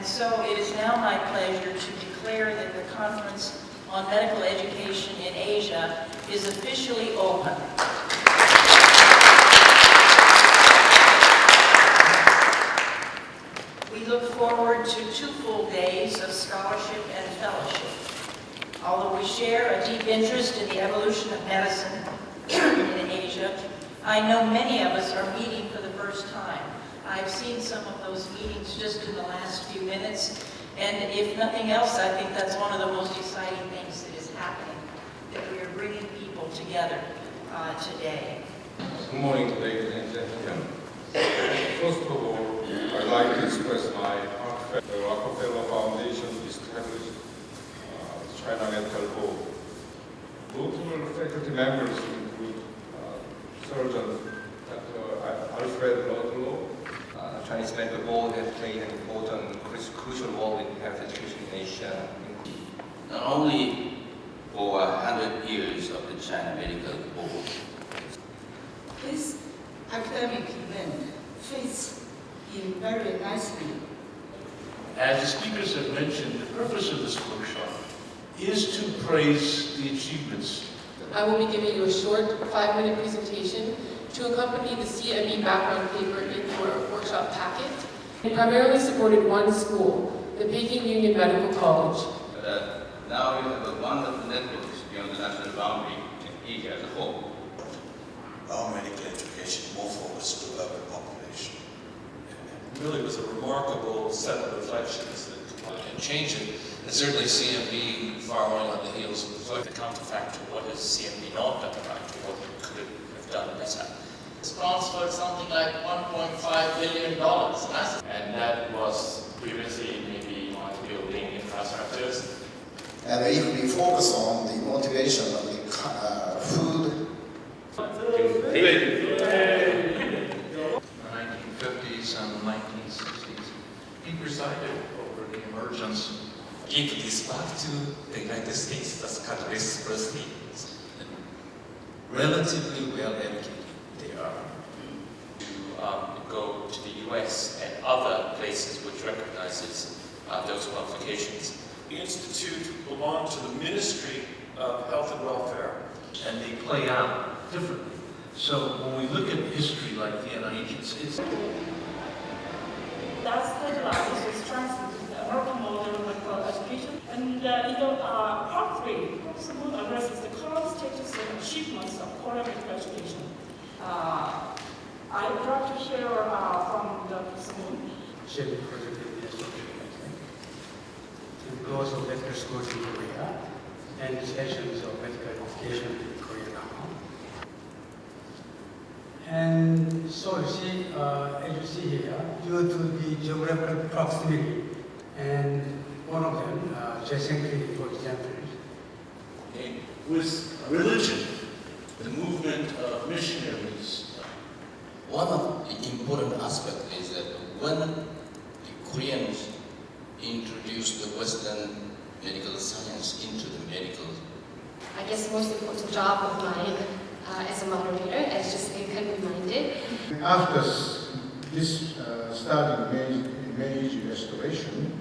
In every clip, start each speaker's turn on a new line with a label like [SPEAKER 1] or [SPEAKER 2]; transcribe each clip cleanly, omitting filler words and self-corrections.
[SPEAKER 1] And so it is now my pleasure to declare that the Conference on Medical Education in Asia is officially open. We look forward to 2 full days of scholarship and fellowship. Although we share a deep interest in the evolution of medicine in Asia, I know many of us are meeting for the first time. I've seen some of those meetings just in the last few minutes, and if nothing else, I think that's one of the most exciting things that is happening, that we are bringing people together today.
[SPEAKER 2] Good morning, ladies and gentlemen. First of all, I'd like to express my heartfelt. The Rockefeller Foundation established China Medical Board. Notable faculty members include Surgeon Dr. Alfred Ludlow.
[SPEAKER 3] Chinese Medical Board has played an important, crucial role in health education in Asia.
[SPEAKER 4] Not only for 100 years of the China Medical Board.
[SPEAKER 5] This academic event fits in very nicely.
[SPEAKER 6] As the speakers have mentioned, the purpose of this workshop is to praise the achievements.
[SPEAKER 7] I will be giving you a short 5-minute presentation to accompany the CME background paper in your workshop packet. It primarily supported one school, the Peking Union Medical College.
[SPEAKER 4] Now we have a wonderful network beyond the national boundary in Asia as a whole.
[SPEAKER 8] Our medical education more focused to urban population. It really was a remarkable set of reflections that
[SPEAKER 9] can change it. And certainly CMB following on the heels of the counterfactual. What has CMB not done right? What could it have done better? It's transferred something like $1.5 billion. And that was previously maybe on building infrastructures.
[SPEAKER 10] And if we focus on the motivation of the food.
[SPEAKER 9] The 1950s and 1960s, he presided over the emergence. Give this back to the United States as catalyst president. Relatively well educated they are to go to the US and other places which recognizes those qualifications.
[SPEAKER 11] The Institute belonged to the Ministry of Health and Welfare,
[SPEAKER 6] and they play out differently. So when we look at history like the NIH, it's
[SPEAKER 12] That's the is translated the American model of medical education, and part 3 addresses the current status and achievements of Korean medical education. I would like to hear from Dr. Simon.
[SPEAKER 13] Project because of medical schools in Korea and the sessions of medical education in Korea now. And so you see, as you see here, due to the geographical proximity, and one of them, Jasenkri, for example.
[SPEAKER 6] With religion, the movement of missionaries.
[SPEAKER 4] One of the important aspects is that when the Koreans introduced the Western medical science into the medical.
[SPEAKER 14] I guess the most important job of mine as a moderator is just to get reminded.
[SPEAKER 15] After this starting Meiji Restoration,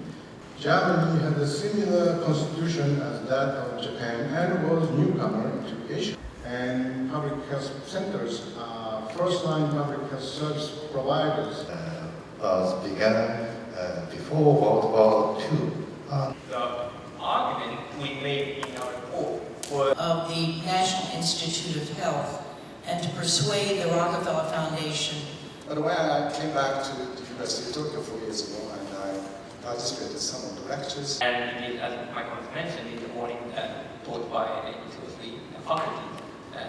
[SPEAKER 15] Germany had a similar constitution as that of Japan and was newcomer to Asia. And public health centers are first-line public health service providers.
[SPEAKER 10] Was began before World War II.
[SPEAKER 16] The argument we made in our report
[SPEAKER 1] of the National Institute of Health and to persuade the Rockefeller Foundation.
[SPEAKER 10] But when I came back to the University of Tokyo 4 years ago, and I participated in some of the lectures.
[SPEAKER 9] And indeed, as my colleague mentioned, in the morning taught by the faculty.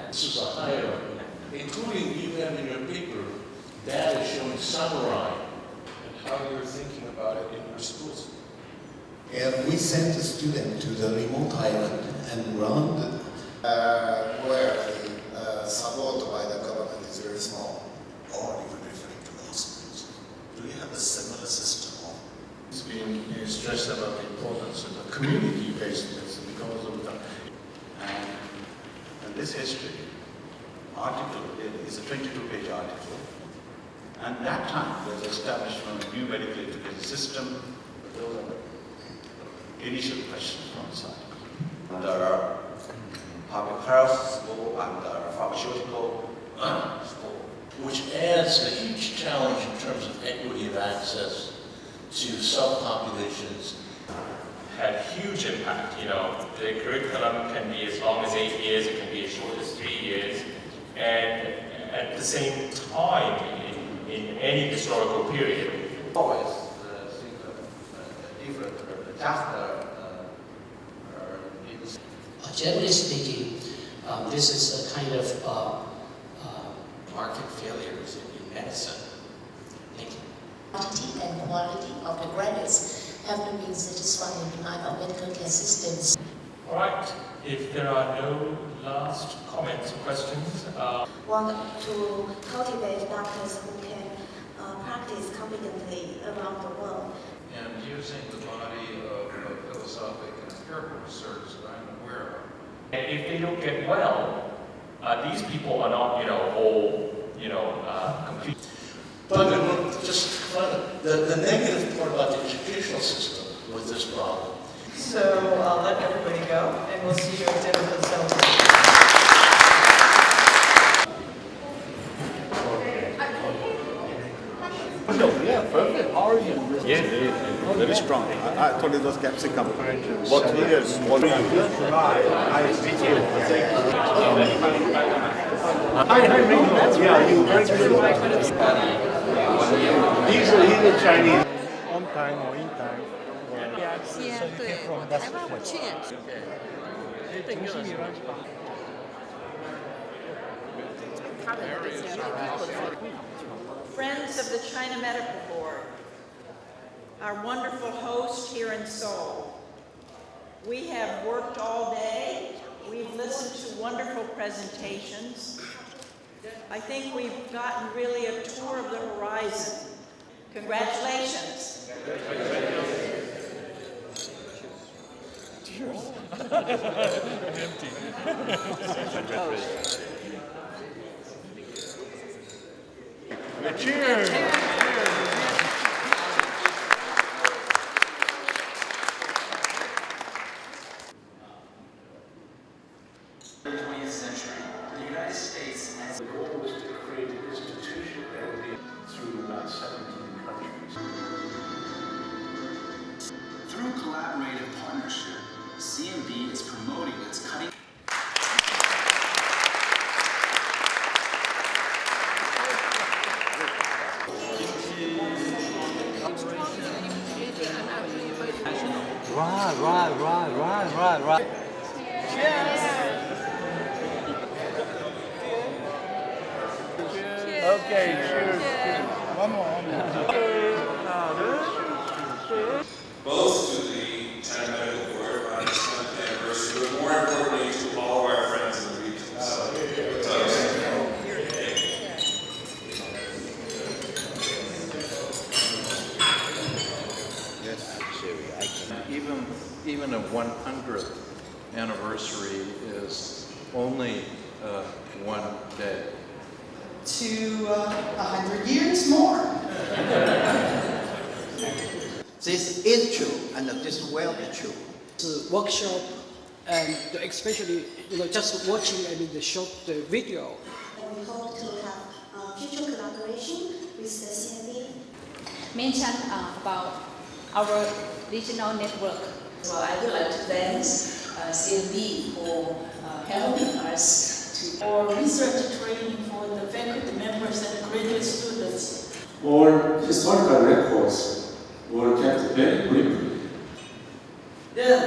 [SPEAKER 6] This is a higher argument, including you have in your paper data showing samurai and how you're thinking about it in your schools.
[SPEAKER 10] And we sent a student to the remote island and learned where the support by the government is very small.
[SPEAKER 8] or even referring to the hospitals. Do you have a similar system?
[SPEAKER 6] It's been stressed about the importance of the community-based medicine because of the
[SPEAKER 8] and this history article is a 22-page article. And that time was the establishment of a new medical education system,
[SPEAKER 6] Those are initial questions from the side.
[SPEAKER 17] Under public health school and pharmaceutical school.
[SPEAKER 6] Which adds a huge challenge in terms of equity of access to subpopulations.
[SPEAKER 16] Had huge impact. You know, the curriculum can be as long as 8 years, it can be as short as 3 years, and at the same time, in any historical period.
[SPEAKER 17] Always think of different,
[SPEAKER 4] Generally speaking, this is a kind of market failures in medicine. Thank you.
[SPEAKER 18] Quantity and quality of the graduates have to be satisfying the demand of medical care systems.
[SPEAKER 16] All right. If there are no last comments or questions,
[SPEAKER 19] want to cultivate doctors who can practice competently around the world.
[SPEAKER 20] And using the body of philosophic and empirical research that I'm aware of.
[SPEAKER 16] and if they don't get well, these people are not, you know, all, you know, complete.
[SPEAKER 6] But just the negative part about the educational system with this problem.
[SPEAKER 1] So I'll let everybody go, and we'll see you at dinner for the celebration.
[SPEAKER 21] Yeah, perfect. How are you?
[SPEAKER 22] Yes, very strong. I told you those capsicum. What years? What years? Nice to meet you. Hi, Ringo. Yeah, you very good. He's a Chinese. On time or in time.
[SPEAKER 23] 对，台湾我去年是。
[SPEAKER 1] Friends of the China Medical Board, our wonderful host here in Seoul. We have worked all day. We've listened to wonderful presentations. I think we've gotten really a tour of the horizon. Congratulations.
[SPEAKER 21] Empty. Cheers!
[SPEAKER 24] In the 20th century, the United States has
[SPEAKER 6] the goal was to create an institution that would be through about 17 countries.
[SPEAKER 24] Through collaborative partnership, CMB is promoting its cutting.
[SPEAKER 21] Right. Okay, cheers. One more.
[SPEAKER 2] Both to the China Medical Board on its 10th anniversary, but more importantly to all of our friends in the region.
[SPEAKER 20] Yes, even a 100th anniversary is only one day.
[SPEAKER 5] To 100 years more.
[SPEAKER 25] This is true, and this will be true.
[SPEAKER 26] The workshop, and especially, just watching the video.
[SPEAKER 19] We hope to have future collaboration with the CMB.
[SPEAKER 27] Mention about our regional network.
[SPEAKER 28] Well, I would like to thank CMB for helping us
[SPEAKER 12] for research training for the faculty members and graduate students.
[SPEAKER 29] All historical records were kept very briefly.
[SPEAKER 5] Then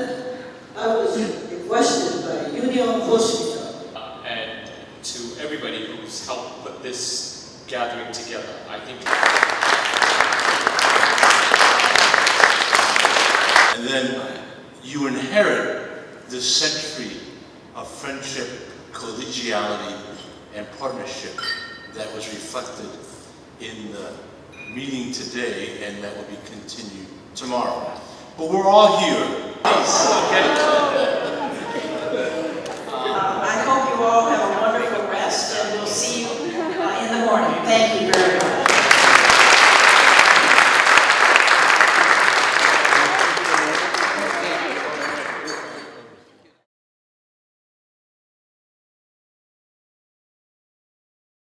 [SPEAKER 5] I was requested by Union Hospital.
[SPEAKER 16] And to everybody who's helped put this gathering together, I think.
[SPEAKER 6] And then you inherit this century of friendship, collegiality, and partnership that was reflected in the meeting today and that will be continued tomorrow. But we're all here. Okay?
[SPEAKER 1] I hope you all have a wonderful rest, and we'll see you in the morning. Thank you very much.